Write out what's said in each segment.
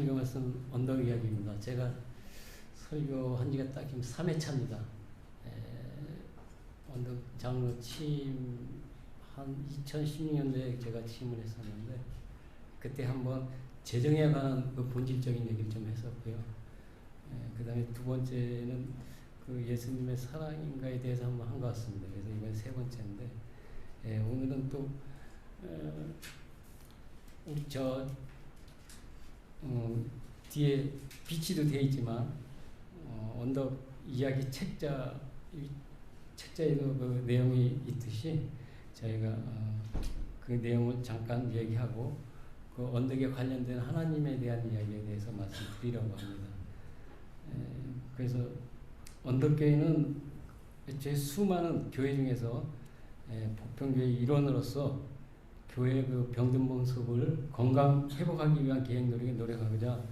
설교 말씀 언덕 이야기입니다. 제가 설교한 지가 딱 지금 3회차입니다. 언덕 장로 취임 한 2016년도에 제가 취임을 했었는데 그때 한번 재정에 관한 그 본질적인 얘기를 좀 했었고요. 그 다음에 두 번째는 그 예수님의 사랑인가에 대해서 한번 한 것 같습니다. 그래서 이번 세 번째인데 오늘은 또 우리 뒤에 비치도 되어 있지만 언덕 이야기 책자에도 그 내용이 있듯이 저희가 그 내용을 잠깐 얘기하고 그 언덕에 관련된 하나님에 대한 이야기에 대해서 말씀드리려고 합니다. 그래서 언덕교회는 제 수많은 교회 중에서 보편교회 일원으로서 교회의 그 병든 모습을 건강 회복하기 위한 계획 노력하고자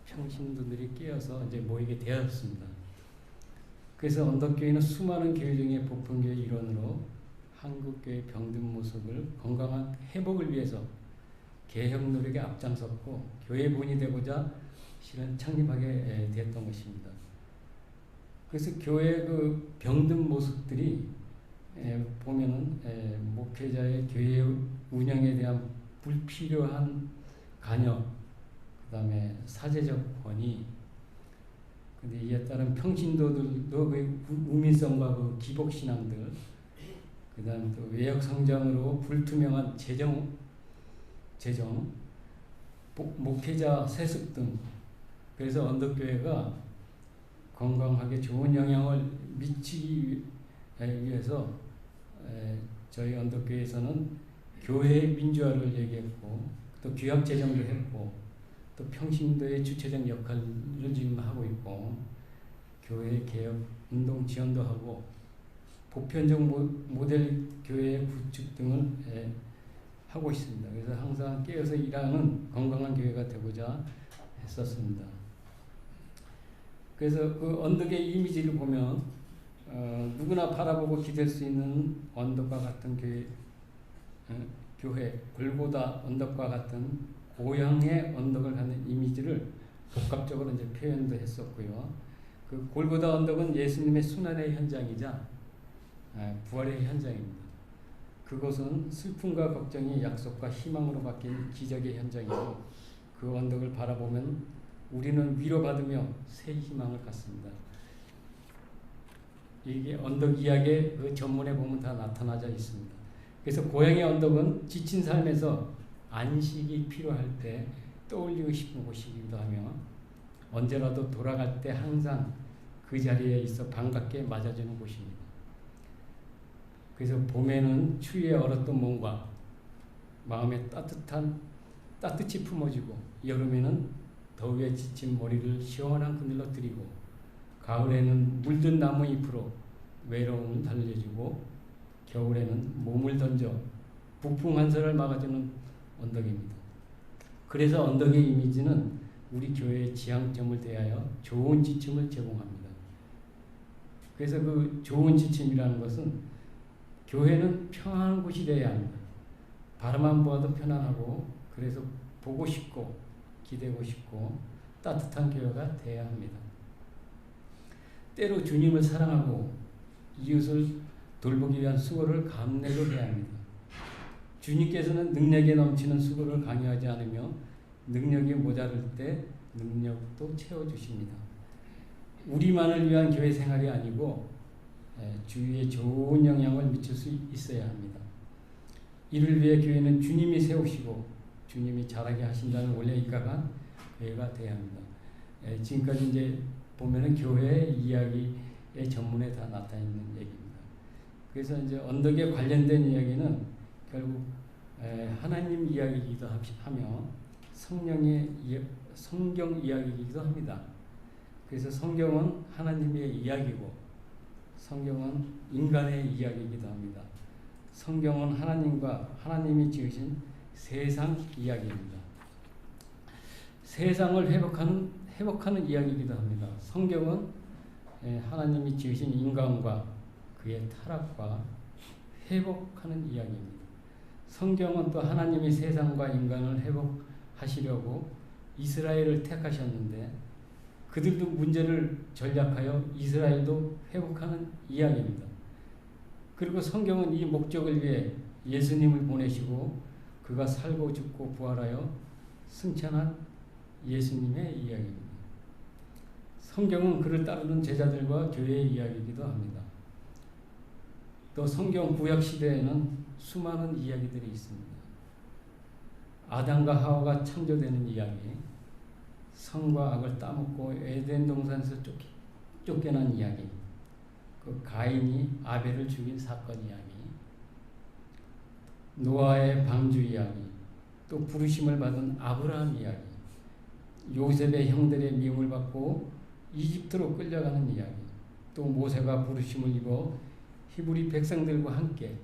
평신도들이 끼어서 이제 모이게 되었습니다. 그래서 언덕교회는 수많은 교회 중에 보편교회 일원으로 한국교회 병든 모습을 건강한 회복을 위해서 개혁 노력에 앞장섰고 교회 본이 되고자 실은 창립하게 되었던 것입니다. 그래서 교회의 그 병든 모습들이 보면은 목회자의 교회 운영에 대한 불필요한 관여, 그 다음에 사제적 권위, 근데 이에 따른 평신도들도 그 우민성과 그 기복신앙들, 그 다음에 또 외역 성장으로 불투명한 재정, 목회자 세습 등, 그래서 언덕교회가 건강하게 좋은 영향을 미치기 위해서 저희 언덕교회에서는 교회의 민주화를 얘기했고 또 규약 제정도 했고 또 평신도의 주체적 역할을 지금 하고 있고 교회 개혁 운동 지원도 하고 보편적 모델 교회 구축 등을 하고 있습니다. 그래서 항상 깨어서 일하는 건강한 교회가 되고자 했었습니다. 그래서 그 언덕의 이미지를 보면 누구나 바라보고 기댈 수 있는 언덕과 같은 교회, 골고다 언덕과 같은 고향의 언덕을 갖는 이미지를 복합적으로 이제 표현도 했었고요. 그 골고다 언덕은 예수님의 순환의 현장이자 부활의 현장입니다. 그곳은 슬픔과 걱정이 약속과 희망으로 바뀐 기적의 현장이고 그 언덕을 바라보면 우리는 위로받으며 새 희망을 갖습니다. 이게 언덕 이야기의 그 전문에 보면 다 나타나져 있습니다. 그래서 고향의 언덕은 지친 삶에서 안식이 필요할 때 떠올리고 싶은 곳이기도 하며 언제라도 돌아갈 때 항상 그 자리에 있어 반갑게 맞아주는 곳입니다. 그래서 봄에는 추위에 얼었던 몸과 마음에 따뜻이 품어지고 여름에는 더위에 지친 머리를 시원한 그늘로 드리고 가을에는 물든 나무 잎으로 외로움을 달래주고 겨울에는 몸을 던져 북풍 한설을 막아주는 언덕입니다. 그래서 언덕의 이미지는 우리 교회의 지향점을 대하여 좋은 지침을 제공합니다. 그래서 그 좋은 지침이라는 것은 교회는 평안한 곳이 되어야 합니다. 바라만 보아도 편안하고 그래서 보고 싶고 기대고 싶고 따뜻한 교회가 되어야 합니다. 때로 주님을 사랑하고 이웃을 돌보기 위한 수고를 감내로 해야 합니다. 주님께서는 능력에 넘치는 수고를 강요하지 않으며 능력이 모자랄 때 능력도 채워주십니다. 우리만을 위한 교회 생활이 아니고 주위에 좋은 영향을 미칠 수 있어야 합니다. 이를 위해 교회는 주님이 세우시고 주님이 잘하게 하신다는 원래 입각한 교회가 되어야 합니다. 지금까지 이제 보면은 교회의 이야기의 전문에 다 나타나 있는 얘기입니다. 그래서 이제 언덕에 관련된 이야기는 결국 하나님 이야기이기도 하며 성경 이야기이기도 합니다. 그래서 성경은 하나님의 이야기고 성경은 인간의 이야기이기도 합니다. 성경은 하나님이 지으신 세상 이야기입니다. 세상을 회복하는 이야기이기도 합니다. 성경은 하나님이 지으신 인간과 그의 타락과 회복하는 이야기입니다. 성경은 또 하나님이 세상과 인간을 회복하시려고 이스라엘을 택하셨는데 그들도 문제를 전략하여 이스라엘도 회복하는 이야기입니다. 그리고 성경은 이 목적을 위해 예수님을 보내시고 그가 살고 죽고 부활하여 승천한 예수님의 이야기입니다. 성경은 그를 따르는 제자들과 교회의 이야기이기도 합니다. 또 성경 구약 시대에는 수많은 이야기들이 있습니다. 아담과 하와가 창조되는 이야기, 선과 악을 따먹고 에덴 동산에서 쫓겨난 이야기, 그 가인이 아벨을 죽인 사건 이야기, 노아의 방주 이야기, 또 부르심을 받은 아브라함 이야기, 요셉의 형들의 미움을 받고 이집트로 끌려가는 이야기, 또 모세가 부르심을 입어 히브리 백성들과 함께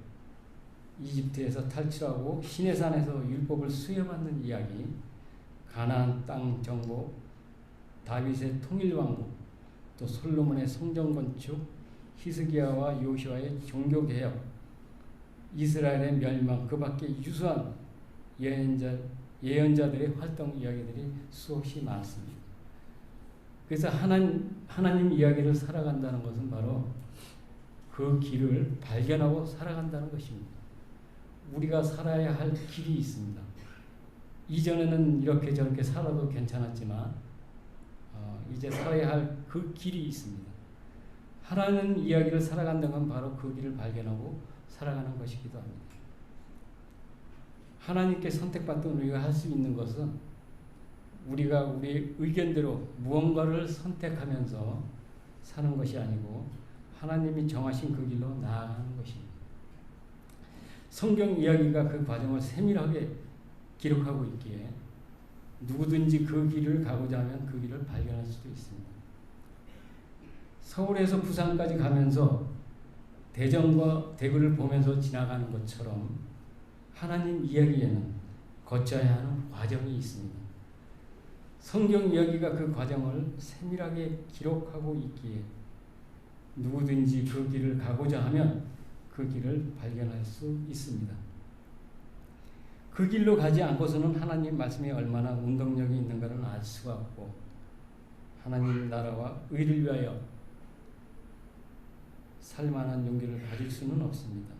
이집트에서 탈출하고 시내산에서 율법을 수여받는 이야기, 가나안 땅 정복, 다윗의 통일왕국, 또 솔로몬의 성전 건축, 히스기야와 요시아의 종교개혁, 이스라엘의 멸망, 그 밖에 유수한 예언자들의 활동 이야기들이 수없이 많습니다. 그래서 하나님 이야기를 살아간다는 것은 바로 그 길을 발견하고 살아간다는 것입니다. 우리가 살아야 할 길이 있습니다. 이전에는 이렇게 저렇게 살아도 괜찮았지만 이제 살아야 할 그 길이 있습니다. 하나님 이야기를 살아간다는 건 바로 그 길을 발견하고 살아가는 것이기도 합니다. 하나님께 선택받던 우리가 할 수 있는 것은 우리가 우리 의견대로 무언가를 선택하면서 사는 것이 아니고 하나님이 정하신 그 길로 나아가는 것입니다. 성경 이야기가 그 과정을 세밀하게 기록하고 있기에 누구든지 그 길을 가고자 하면 그 길을 발견할 수도 있습니다. 서울에서 부산까지 가면서 대전과 대구를 보면서 지나가는 것처럼 하나님 이야기에는 거쳐야 하는 과정이 있습니다. 성경 이야기가 그 과정을 세밀하게 기록하고 있기에 누구든지 그 길을 가고자 하면 그 길을 발견할 수 있습니다. 그 길로 가지 않고서는 하나님 말씀이 얼마나 운동력이 있는가를 알 수가 없고 하나님 나라와 의를 위하여 살만한 용기를 가질 수는 없습니다.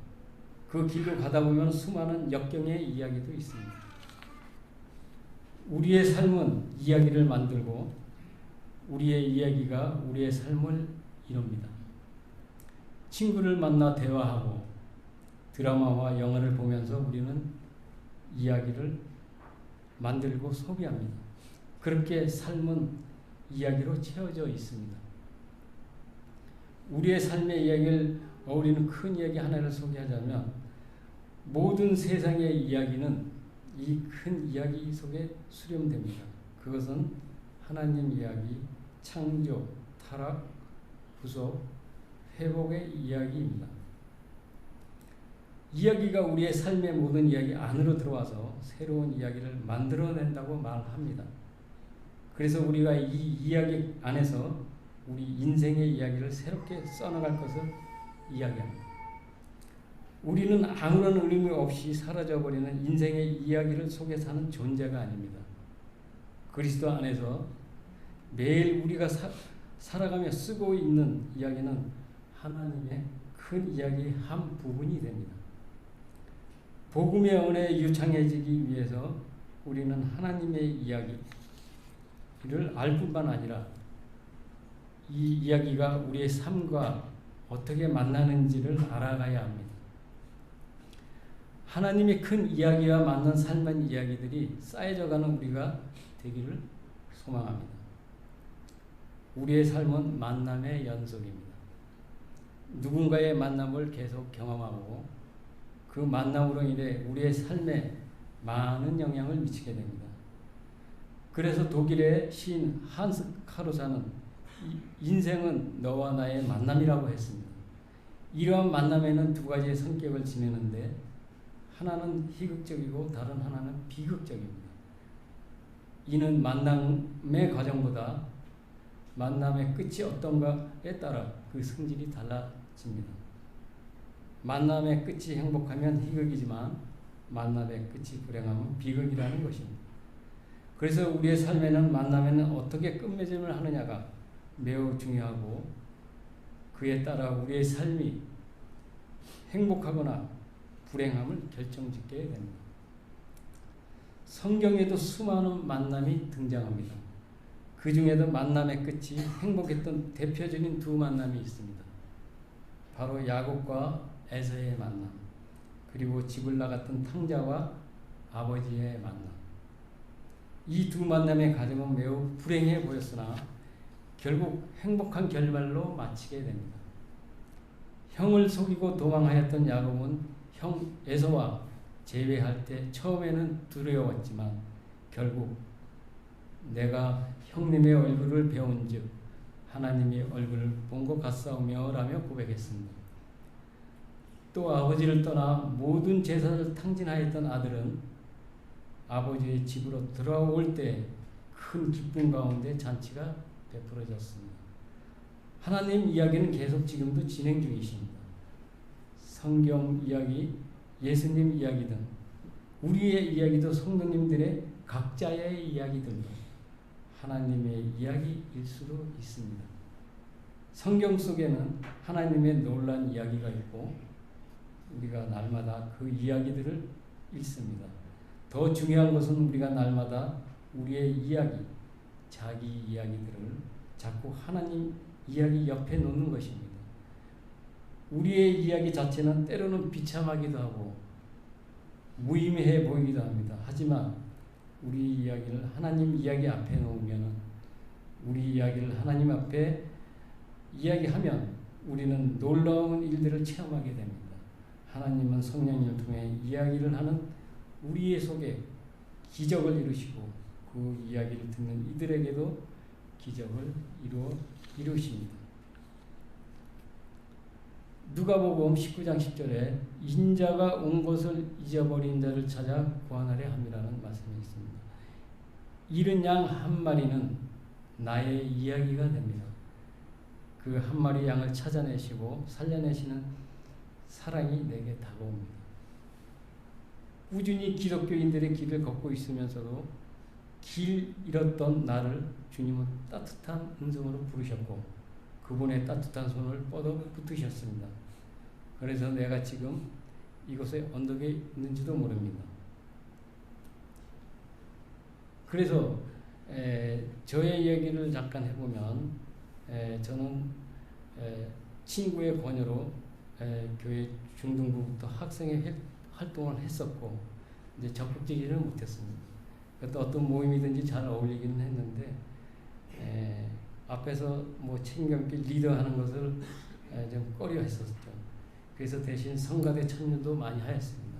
그 길로 가다 보면 수많은 역경의 이야기도 있습니다. 우리의 삶은 이야기를 만들고 우리의 이야기가 우리의 삶을 이룹니다. 친구를 만나 대화하고 드라마와 영화를 보면서 우리는 이야기를 만들고 소비합니다. 그렇게 삶은 이야기로 채워져 있습니다. 우리의 삶의 이야기를 어울리는 큰 이야기 하나를 소개하자면 모든 세상의 이야기는 이 큰 이야기 속에 수렴됩니다. 그것은 하나님 이야기, 창조, 타락, 구속, 회복의 이야기입니다. 이야기가 우리의 삶의 모든 이야기 안으로 들어와서 새로운 이야기를 만들어낸다고 말합니다. 그래서 우리가 이 이야기 안에서 우리 인생의 이야기를 새롭게 써나갈 것을 이야기합니다. 우리는 아무런 의미 없이 사라져버리는 인생의 이야기를 속에 사는 존재가 아닙니다. 그리스도 안에서 매일 우리가 살아가며 쓰고 있는 이야기는 하나님의 큰 이야기 한 부분이 됩니다. 복음의 은혜에 유창해지기 위해서 우리는 하나님의 이야기를 알 뿐만 아니라 이 이야기가 우리의 삶과 어떻게 만나는지를 알아가야 합니다. 하나님의 큰 이야기와 맞는 삶의 이야기들이 쌓여져가는 우리가 되기를 소망합니다. 우리의 삶은 만남의 연속입니다. 누군가의 만남을 계속 경험하고 그 만남으로 인해 우리의 삶에 많은 영향을 미치게 됩니다. 그래서 독일의 시인 한스 카루사는 인생은 너와 나의 만남이라고 했습니다. 이러한 만남에는 두 가지의 성격을 지니는데 하나는 희극적이고 다른 하나는 비극적입니다. 이는 만남의 과정보다 만남의 끝이 어떤가에 따라 그 성질이 달라집니다. 만남의 끝이 행복하면 희극이지만 만남의 끝이 불행하면 비극이라는 것입니다. 그래서 우리의 삶에는 만남에는 어떻게 끝맺음을 하느냐가 매우 중요하고 그에 따라 우리의 삶이 행복하거나 불행함을 결정짓게 됩니다. 성경에도 수많은 만남이 등장합니다. 그 중에도 만남의 끝이 행복했던 대표적인 두 만남이 있습니다. 바로 야곱과 에서의 만남, 그리고 집을 나갔던 탕자와 아버지의 만남. 이 두 만남의 과정은 매우 불행해 보였으나 결국 행복한 결말로 마치게 됩니다. 형을 속이고 도망하였던 야곱은 형 에서와 재회할 때 처음에는 두려웠지만 결국 내가 형님의 얼굴을 배운즉 하나님의 얼굴을 본 것 같사오며 라며 고백했습니다. 또 아버지를 떠나 모든 재산을 탕진하였던 아들은 아버지의 집으로 돌아올 때 큰 기쁨 가운데 잔치가 베풀어졌습니다. 하나님 이야기는 계속 지금도 진행 중이십니다. 성경 이야기, 예수님 이야기든 우리의 이야기도 성도님들의 각자의 이야기들도 하나님의 이야기일 수도 있습니다. 성경 속에는 하나님의 놀라운 이야기가 있고 우리가 날마다 그 이야기들을 읽습니다. 더 중요한 것은 우리가 날마다 우리의 이야기, 자기 이야기들을 자꾸 하나님 이야기 옆에 놓는 것입니다. 우리의 이야기 자체는 때로는 비참하기도 하고 무의미해 보이기도 합니다. 하지만 우리 이야기를 하나님 이야기 앞에 놓으면 우리 이야기를 하나님 앞에 이야기하면 우리는 놀라운 일들을 체험하게 됩니다. 하나님은 성령을 통해 이야기를 하는 우리의 속에 기적을 이루시고 그 이야기를 듣는 이들에게도 기적을 이루십니다. 누가복음 19장 10절에 인자가 온 것을 잊어버린 자를 찾아 구원하려 함이라는 말씀이 있습니다. 잃은 양 한 마리는 나의 이야기가 됩니다. 그 한 마리 양을 찾아내시고 살려내시는 사랑이 내게 다가옵니다. 꾸준히 기독교인들의 길을 걷고 있으면서도 길 잃었던 나를 주님은 따뜻한 음성으로 부르셨고 그분의 따뜻한 손을 뻗어 붙으셨습니다. 그래서 내가 지금 이곳에 언덕에 있는지도 모릅니다. 그래서 저의 얘기를 잠깐 해보면 저는 친구의 권유로 교회 중등부부터 학생의 활동을 했었고 이제 적극적이지는 못했습니다. 그것도 어떤 모임이든지 잘 어울리기는 했는데 앞에서 뭐 책임감있게 리더하는 것을 좀 꺼려했었죠. 그래서 대신 성가대 참여도 많이 하였습니다.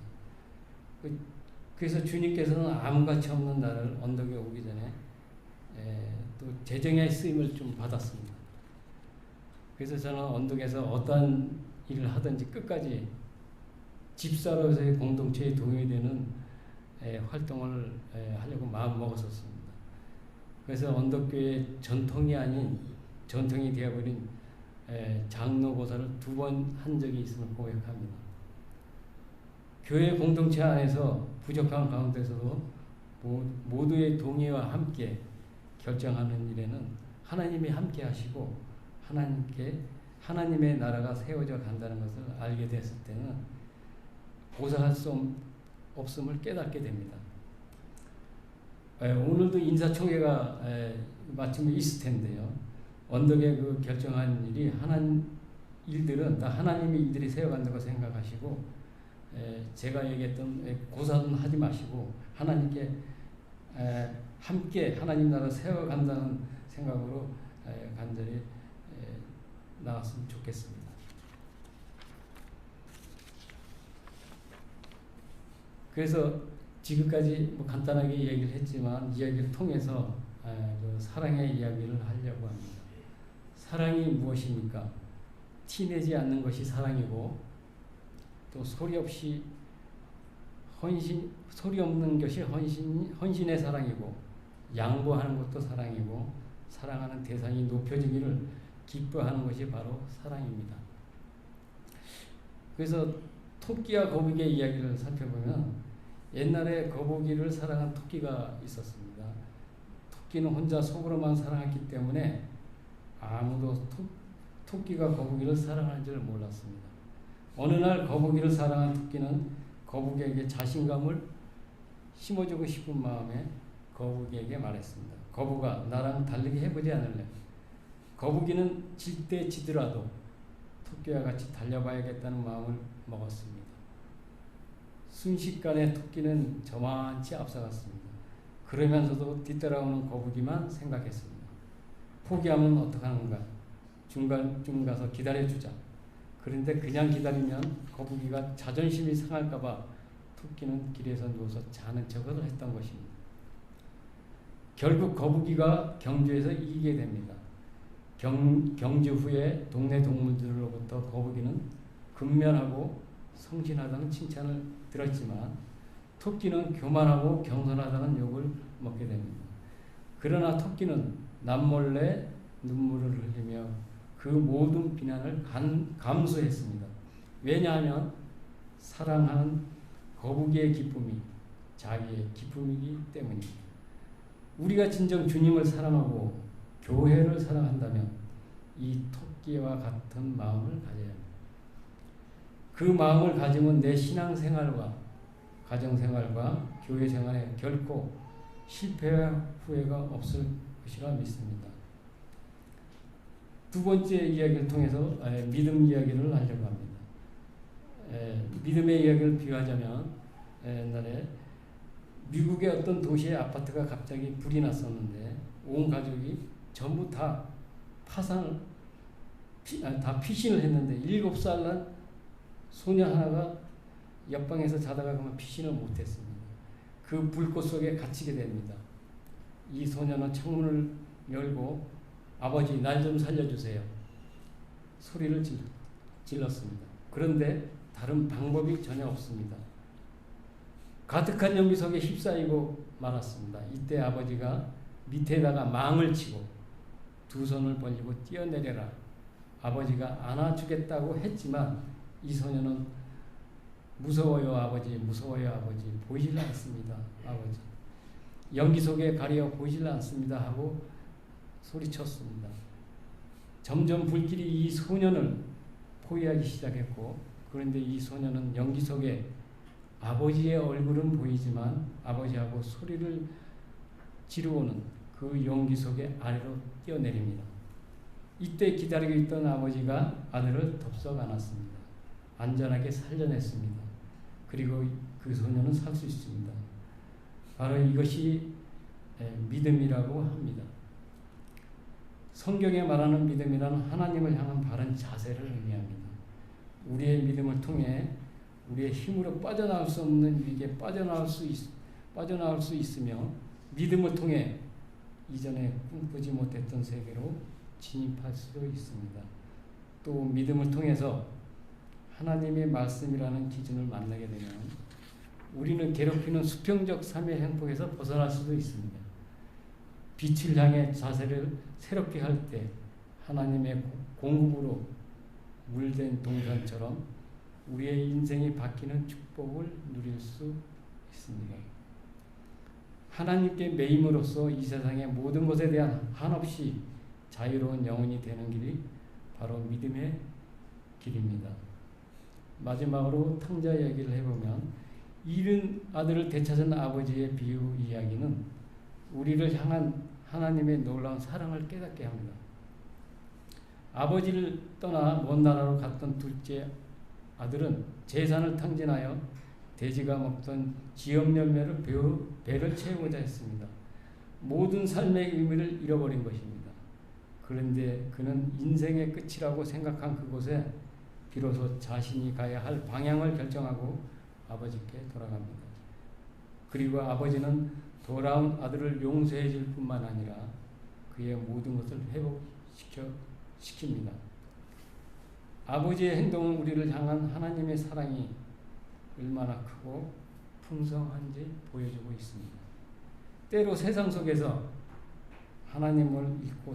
그래서 주님께서는 아무같이 없는 나를 언덕에 오기 전에 또 재정의 쓰임을 좀 받았습니다. 그래서 저는 언덕에서 어떠한 일을 하든지 끝까지 집사로서의 공동체에 도움이 되는 활동을 하려고 마음먹었었습니다. 그래서 언덕교회 전통이 아닌 전통이 되어버린 장로고사를 2번 한 적이 있음을 고백합니다. 교회 공동체 안에서 부족한 가운데서도 모두의 동의와 함께 결정하는 일에는 하나님이 함께 하시고 하나님의 나라가 세워져 간다는 것을 알게 됐을 때는 보상할 수 없음을 깨닫게 됩니다. 오늘도 인사총회가 마침 있을 텐데요. 언덕에 그 결정한 일이 일들은 다 하나님의 일들이 세워간다고 생각하시고 제가 얘기했던 고사는 하지 마시고 하나님께 함께 하나님 나라 세워간다는 생각으로 간절히 나왔으면 좋겠습니다. 그래서 지금까지 뭐 간단하게 얘기를 했지만 이야기를 통해서 그 사랑의 이야기를 하려고 합니다. 사랑이 무엇입니까? 티내지 않는 것이 사랑이고 또 소리 없는 것이 헌신의 사랑이고 양보하는 것도 사랑이고 사랑하는 대상이 높여지기를 기뻐하는 것이 바로 사랑입니다. 그래서 토끼와 거북이의 이야기를 살펴보면 옛날에 거북이를 사랑한 토끼가 있었습니다. 토끼는 혼자 속으로만 사랑했기 때문에 아무도 토끼가 거북이를 사랑하는 줄 몰랐습니다. 어느 날 거북이를 사랑한 토끼는 거북이에게 자신감을 심어주고 싶은 마음에 거북이에게 말했습니다. 거북아, 나랑 달리기 해보지 않을래? 거북이는 질 때 지더라도 토끼와 같이 달려봐야겠다는 마음을 먹었습니다. 순식간에 토끼는 저만치 앞서갔습니다. 그러면서도 뒤따라오는 거북이만 생각했습니다. 포기하면 어떡하는가? 중간쯤 가서 기다려주자. 그런데 그냥 기다리면 거북이가 자존심이 상할까봐 토끼는 길에서 누워서 자는 척을 했던 것입니다. 결국 거북이가 경주에서 이기게 됩니다. 경주 후에 동네 동물들로부터 거북이는 근면하고 성실하다는 칭찬을 들었지만 토끼는 교만하고 경솔하다는 욕을 먹게 됩니다. 그러나 토끼는 남몰래 눈물을 흘리며 그 모든 비난을 감수했습니다. 왜냐하면 사랑하는 거북이의 기쁨이 자기의 기쁨이기 때문입니다. 우리가 진정 주님을 사랑하고 교회를 사랑한다면 이 토끼와 같은 마음을 가져야 합니다. 그 마음을 가지면 내 신앙생활과 가정생활과 교회생활에 결코 실패와 후회가 없을 것이라 믿습니다. 두 번째 이야기를 통해서 믿음 이야기를 하려고 합니다. 믿음의 이야기를 비유하자면 옛날에 미국의 어떤 도시의 아파트가 갑자기 불이 났었는데 온 가족이 전부 다 다 피신을 했는데 7살 난 소녀 하나가 옆방에서 자다가 그만 피신을 못했습니다. 그 불꽃 속에 갇히게 됩니다. 이 소녀는 창문을 열고 아버지 날 좀 살려주세요. 소리를 질렀습니다. 그런데 다른 방법이 전혀 없습니다. 가득한 연기 속에 휩싸이고 말았습니다. 이때 아버지가 밑에다가 망을 치고 두 손을 벌리고 뛰어내려라. 아버지가 안아주겠다고 했지만 이 소녀는 무서워요 아버지, 무서워요 아버지, 보이질 않습니다 아버지. 연기 속에 가려 보이질 않습니다 하고 소리쳤습니다. 점점 불길이 이 소년을 포위하기 시작했고 그런데 이 소년은 연기 속에 아버지의 얼굴은 보이지만 아버지하고 소리를 지르고는 그 연기 속에 아래로 뛰어내립니다. 이때 기다리고 있던 아버지가 아들을 덥석 안았습니다. 안전하게 살려냈습니다. 그리고 그 소년은 살 수 있습니다. 바로 이것이 믿음이라고 합니다. 성경에 말하는 믿음이란 하나님을 향한 바른 자세를 의미합니다. 우리의 믿음을 통해 우리의 힘으로 빠져나올 수 없는 위기에 빠져나올 수 있으며 믿음을 통해 이전에 꿈꾸지 못했던 세계로 진입할 수도 있습니다. 또 믿음을 통해서 하나님의 말씀이라는 기준을 만나게 되면 우리는 괴롭히는 수평적 삶의 행복에서 벗어날 수도 있습니다. 빛을 향해 자세를 새롭게 할 때 하나님의 공급으로 물된 동산처럼 우리의 인생이 바뀌는 축복을 누릴 수 있습니다. 하나님께 매임으로써 이 세상의 모든 것에 대한 한없이 자유로운 영혼이 되는 길이 바로 믿음의 길입니다. 마지막으로 탕자 이야기를 해보면 잃은 아들을 되찾은 아버지의 비유 이야기는 우리를 향한 하나님의 놀라운 사랑을 깨닫게 합니다. 아버지를 떠나 먼 나라로 갔던 둘째 아들은 재산을 탕진하여 돼지가 먹던 지역 열매를 배를 채우고자 했습니다. 모든 삶의 의미를 잃어버린 것입니다. 그런데 그는 인생의 끝이라고 생각한 그곳에 비로소 자신이 가야 할 방향을 결정하고 아버지께 돌아갑니다. 그리고 아버지는 돌아온 아들을 용서해 줄 뿐만 아니라 그의 모든 것을 회복시킵니다. 아버지의 행동은 우리를 향한 하나님의 사랑이 얼마나 크고 풍성한지 보여주고 있습니다. 때로 세상 속에서 하나님을 잊고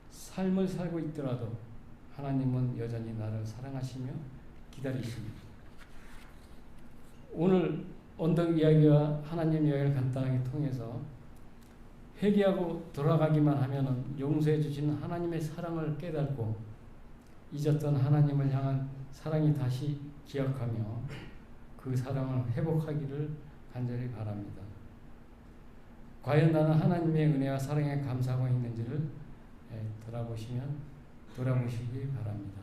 삶을 살고 있더라도 하나님은 여전히 나를 사랑하시며 기다리십니다. 오늘 언덕 이야기와 하나님 이야기를 간단하게 통해서 회개하고 돌아가기만 하면은 용서해 주시는 하나님의 사랑을 깨닫고 잊었던 하나님을 향한 사랑이 다시 기억하며 그 사랑을 회복하기를 간절히 바랍니다. 과연 나는 하나님의 은혜와 사랑에 감사하고 있는지를 돌아보시기 바랍니다.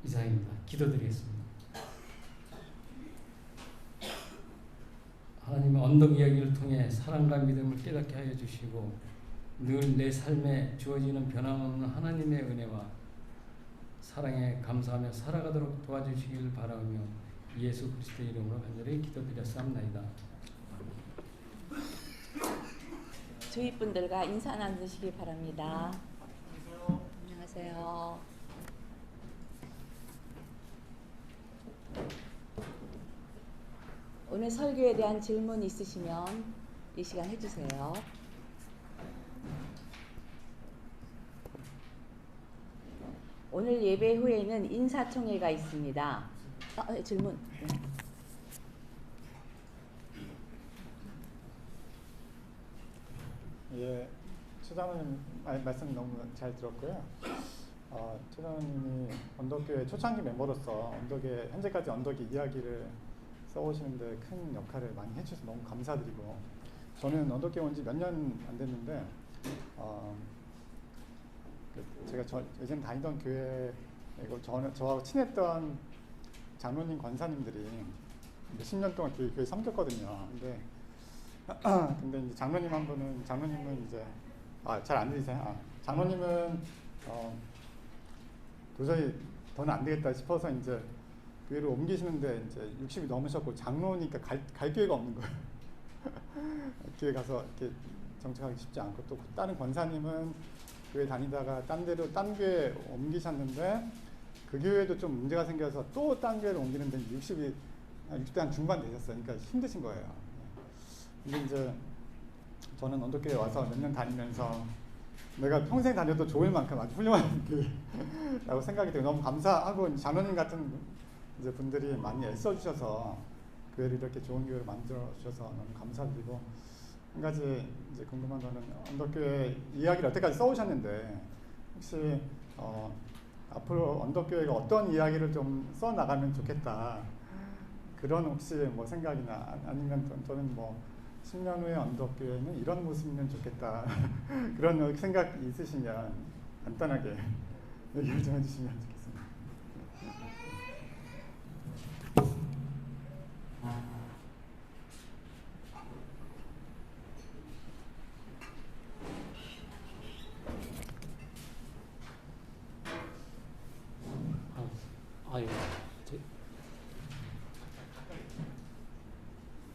이상입니다. 기도드리겠습니다. 하나님의 언덕 이야기를 통해 사랑과 믿음을 깨닫게 하여 주시고 늘 내 삶에 주어지는 변함없는 하나님의 은혜와 사랑에 감사하며 살아가도록 도와주시기를 바라며 예수 그리스도의 이름으로 간절히 기도드렸사옵나이다. 주위 분들과 인사 나누시기 바랍니다. 안녕하세요. 오늘 설교에 대한 질문 있으시면 이 시간 해주세요. 오늘 예배 후에는 인사총회가 있습니다. 질문. 예, 최장로님 말씀 너무 잘 들었고요. 최장로님이 언덕교회 초창기 멤버로서 언덕에 현재까지 언덕의 이야기를 써오시는데 큰 역할을 많이 해주셔서 너무 감사드리고, 저는 언덕교회 온 지 몇 년 안 됐는데 제가 예전에 다니던 교회 저하고 친했던 장로님 권사님들이 몇십 년 동안 교회 섬겼거든요. 근데 이제 장로님 한 분은, 장로님은 이제 잘 안 들리세요? 장로님은 도저히 더는 안 되겠다 싶어서 이제 교회를 옮기시는데 이제 60이 넘으셨고 장로니까 갈 기회가 없는 거예요. 교회 가서 이렇게 정착하기 쉽지 않고, 또 다른 권사님은 교회 다니다가 딴 교회 옮기셨는데 그 교회도 좀 문제가 생겨서 또 딴 교회를 옮기는데 60대 한 중반 되셨어요. 그러니까 힘드신 거예요. 근데 이제 저는 언덕교회 와서 몇 년 다니면서 내가 평생 다녀도 좋을 만큼 아주 훌륭한 교회라고 생각이 되고 너무 감사하고, 장로님 같은 이제 분들이 많이 애써주셔서 교회를 이렇게 좋은 교회로 만들어주셔서 너무 감사드리고, 한 가지 이제 궁금한 거는 언덕교회 이야기를 여태까지 써오셨는데 혹시 앞으로 언덕교회가 어떤 이야기를 좀 써나가면 좋겠다, 그런 혹시 뭐 생각이나 아니면 저는 뭐 10년 후에 언덕교회는 이런 모습이면 좋겠다 그런 생각 있으시면 간단하게 얘기를 좀 해주시면 좋겠습니다.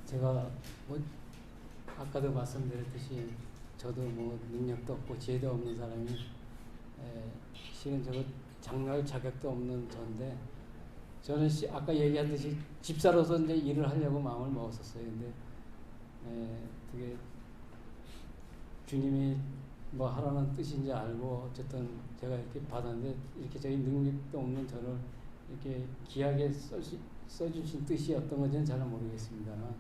제가 뭐 아까도 말씀드렸듯이 저도 뭐 능력도 없고 지혜도 없는 사람이 실은 저거 장로할 자격도 없는 저인데, 저는 아까 얘기한 듯이 집사로서 이제 일을 하려고 마음을 먹었었어요. 근데 그게 주님이 뭐 하라는 뜻인지 알고 어쨌든 제가 이렇게 받았는데, 이렇게 저희 능력도 없는 저를 이렇게 귀하게 써주신 뜻이 어떤 건지는 잘 모르겠습니다만,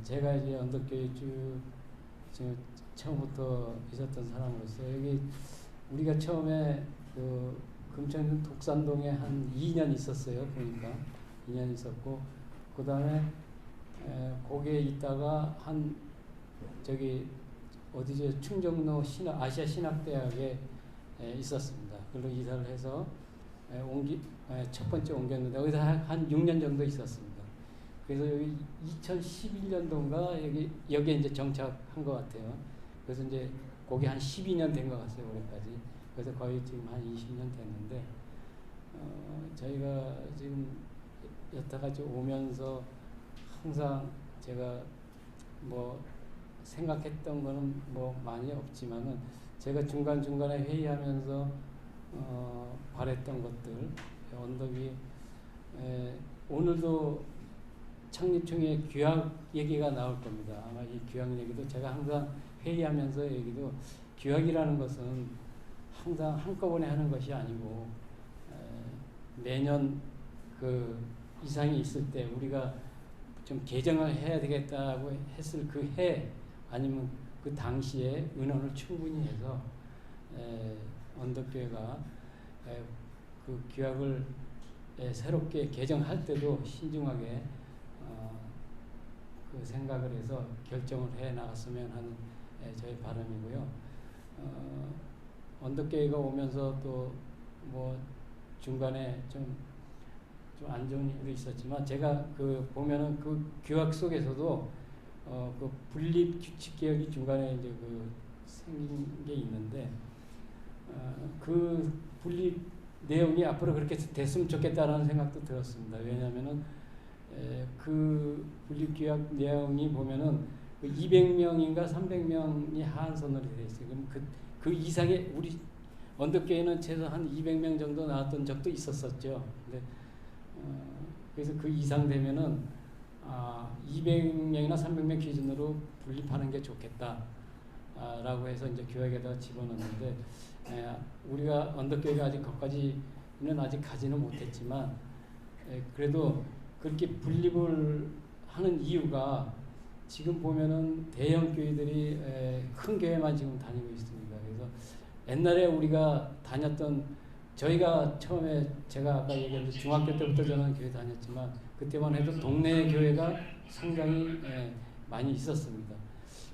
제가 이제 언덕교회 쭉 처음부터 있었던 사람으로서, 여기 우리가 처음에 그 금천동 독산동에 한 2년 있었어요. 보니까 2년 있었고, 그 다음에 거기에 있다가 한 저기 어디죠, 충정로 아시아 신학대학에 있었습니다. 그걸로 이사를 해서 첫 번째 옮겼는데 거기서 한 6년 정도 있었습니다. 그래서 여기 2011년도인가 여기에 이제 정착한 것 같아요. 그래서 이제 거기 한 12년 된 것 같아요, 올해까지. 그래서 거의 지금 한 20년 됐는데, 저희가 지금 여태까지 오면서 항상 제가 뭐 생각했던 거는 뭐 많이 없지만은, 제가 중간중간에 회의하면서 바랬던 것들, 언덕이 오늘도 창립총회 규약 얘기가 나올 겁니다. 아마 이 규약 얘기도 제가 항상 회의하면서 얘기도, 규약이라는 것은 항상 한꺼번에 하는 것이 아니고 매년 그 이상이 있을 때 우리가 좀 개정을 해야 되겠다고 했을 그 해 아니면 그 당시에 은원을 충분히 해서 언덕교회가 그 규약을 새롭게 개정할 때도 신중하게 그 생각을 해서 결정을 해 나갔으면 하는 저의 바람이고요. 언덕교회가 오면서 또 뭐 중간에 좀 안 좋은 일도 있었지만 제가 그 보면은 그 규약 속에서도 그 분립 규칙 개혁이 중간에 이제 그 생긴 게 있는데 그 분립 내용이 앞으로 그렇게 됐으면 좋겠다라는 생각도 들었습니다. 왜냐하면은 그 분립 규약 내용이 보면은 그 200명인가 300명이 하한선으로 되어 있어요. 그럼 그 이상의 우리 언덕교회는 최소 한 200명 정도 나왔던 적도 있었었죠. 근데 그래서 그 이상 되면은 200명이나 300명 기준으로 분립하는 게 좋겠다라고 해서 이제 교회에다가 집어넣는데 우리가 언덕교회가 아직 거기까지는 아직 가지는 못했지만 그래도 그렇게 분립을 하는 이유가 지금 보면은 대형 교회들이 큰 교회만 지금 다니고 있습니다. 그래서 옛날에 우리가 다녔던 저희가 처음에 제가 아까 얘기한 중학교 때부터 저는 교회 다녔지만 그때만 해도 동네 교회가 상당히 많이 있었습니다.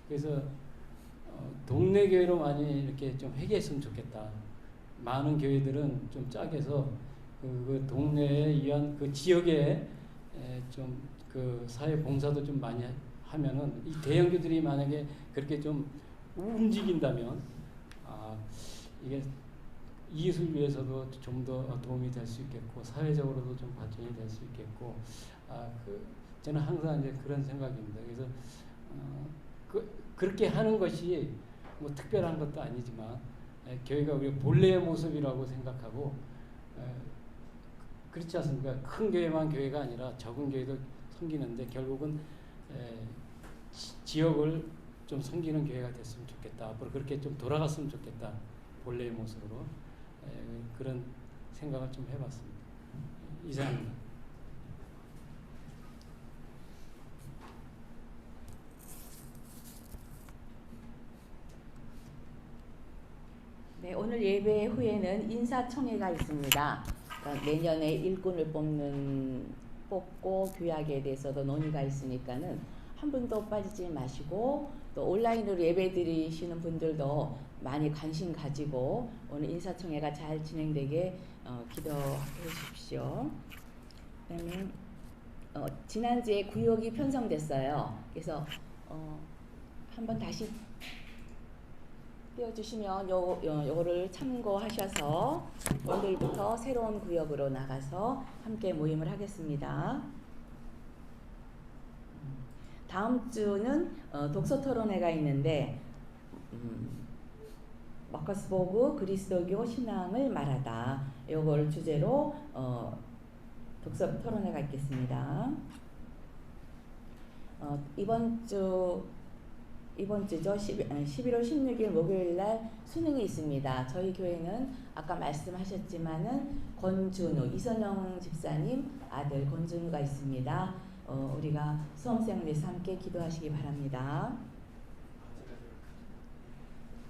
그래서 동네 교회로 많이 이렇게 좀 회개했으면 좋겠다. 많은 교회들은 좀 작아서 그 동네에 의한 그 지역에 좀 그 사회 봉사도 좀 많이 하면은 이 대형 교회들이 만약에 그렇게 좀 움직인다면 이게 이웃을 위해서도 좀 더 도움이 될 수 있겠고 사회적으로도 좀 발전이 될 수 있겠고 저는 항상 이제 그런 생각입니다. 그래서 그렇게 하는 것이 뭐 특별한 것도 아니지만 교회가 우리 본래의 모습이라고 생각하고 그렇지 않습니까? 큰 교회만 교회가 아니라 적은 교회도 섬기는데 결국은 지역을 좀 섬기는 교회가 됐으면 좋겠다. 앞으로 그렇게 좀 돌아갔으면 좋겠다. 본래의 모습으로 그런 생각을 좀 해봤습니다. 이상입니다. 네, 오늘 예배 후에는 인사청회가 있습니다. 그러니까 내년에 일꾼을 뽑고 규약에 대해서도 논의가 있으니까는 한 분도 빠지지 마시고 또 온라인으로 예배 드리시는 분들도 많이 관심 가지고 오늘 인사청회가 잘 진행되게 기도해 주십시오. 그다음에 지난주에 구역이 편성됐어요. 그래서 한번 다시 띄워주시면 요거를 참고하셔서 오늘부터 새로운 구역으로 나가서 함께 모임을 하겠습니다. 다음 주는 독서 토론회가 있는데 마커스버그 그리스도교 신앙을 말하다 요걸 주제로 독서 토론회가 있겠습니다. 이번 주죠. 11월 16일 목요일 날 수능이 있습니다. 저희 교회는 아까 말씀하셨지만은 권준우, 이선영 집사님 아들 권준우가 있습니다. 우리가 수험생을 위해서 함께 기도하시기 바랍니다.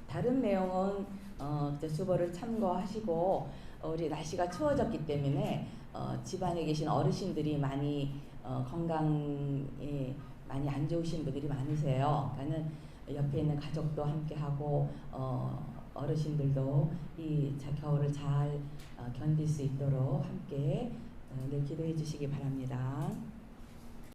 다른 내용은 주보를 참고하시고 우리 날씨가 추워졌기 때문에 집안에 계신 어르신들이 많이 건강에 많이 안 좋으신 분들이 많으세요. 그러니까는 옆에 있는 가족도 함께 하고 어르신들도 이 겨울을 잘 견딜 수 있도록 함께 늘 기도해 주시기 바랍니다.